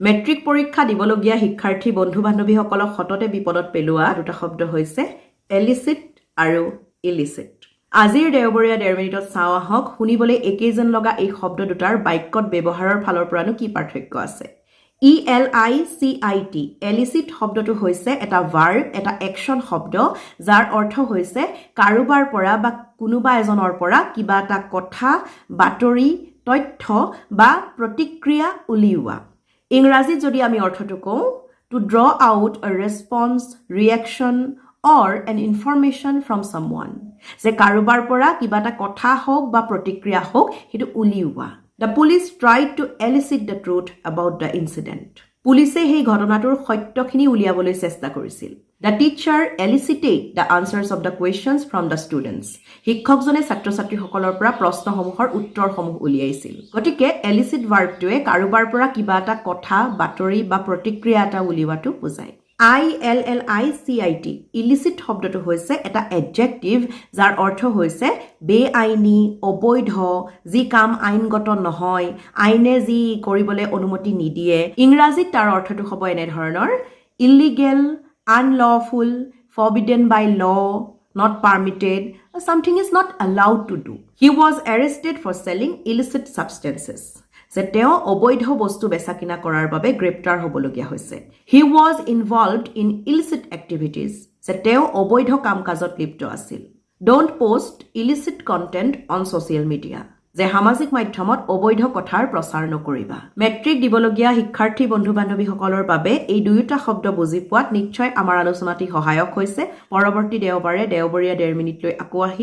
Matric পৰীক্ষা দিবলগীয়া শিক্ষাৰ্থী বন্ধু-বান্ধৱীসকলক সততে বিপদত পেলোৱা দুটা শব্দ হৈছে এলিচিট আৰু ইলিচিট। আজিৰ দেওবৰীয়া 1.5 মিনিটত চাওঁ আহক শুনিবলৈ একেই যেন লগা এই শব্দ দুটাৰ বাক্যত ব্যৱহাৰৰ ফালৰ পৰানো কি পাৰ্থক্য আছে। ELICIT এলিচিট শব্দটো হৈছে এটা ভাৰ্ব, এটা একশ্যন শব্দ যাৰ অৰ্থ হৈছে কাৰোবাৰ পৰা বা কোনোবা এজনৰ পৰা কিবা এটা কথা, বাতৰি, তথ্য বা প্ৰতিক্ৰিয়া উলিওৱা। ইংৰাজীত যদি আমি অৰ্থটো কওঁ, to draw out a response, reaction or an information from someone, যে কাৰোবাৰ পৰা কিবা এটা কথা হওক বা প্ৰতিক্ৰিয়া হওক সেইটো উলিওৱা। The police tried to elicit the truth about the incident. পুলিচে সেই ঘটনাটোৰ সত্যখিনি উলিয়াবলৈ চেষ্টা কৰিছিল। The teacher elicited the answers of the questions from the students. শিক্ষকজনে ছাত্ৰ-ছাত্ৰীসকলৰ পৰা প্ৰশ্নসমূহৰ উত্তৰসমূহ উলিয়াইছিল। গতিকে elicit ভাৰ্বটোৱে কাৰোবাৰ পৰা কিবা এটা কথা, বাতৰি বা প্ৰতিক্ৰিয়া এটা উলিওৱাটো বুজায়। ILLICIT ইলিচিট শব্দটো হৈছে এটা এডজেক্টিভ যাৰ অৰ্থ হৈছে বেআইনী, অবৈধ, যি কাম আইনগত নহয়, আইনে যি কৰিবলৈ অনুমতি নিদিয়ে। ইংৰাজীত তাৰ অৰ্থটো হ'ব এনেধৰণৰ illegal, unlawful, forbidden by law, not permitted, something is not allowed to do. He was arrested for selling illicit substances. যে তেওঁ অবৈধ বস্তু বেচা-কিনা কৰাৰ বাবে গ্ৰেপ্তাৰ হ'বলগীয়া হৈছে। He was involved in illicit activities. যে তেওঁ অবৈধ কাম-কাজত লিপ্ত আছিল। Don't post illicit content on social media. যে সামাজিক মাধ্যমত অবৈধ কথাৰ প্ৰচাৰ নকৰিবা। মেট্ৰিক দিবলগীয়া শিক্ষাৰ্থী বন্ধু-বান্ধৱীসকলৰ বাবে এই দুয়োটা শব্দ বুজি পোৱাত নিশ্চয় আমাৰ আলোচনাটি সহায়ক হৈছে। পৰৱৰ্তী দেওবাৰে দেওবৰীয়া 1.5 মিনিট লৈ আকৌ আহিম।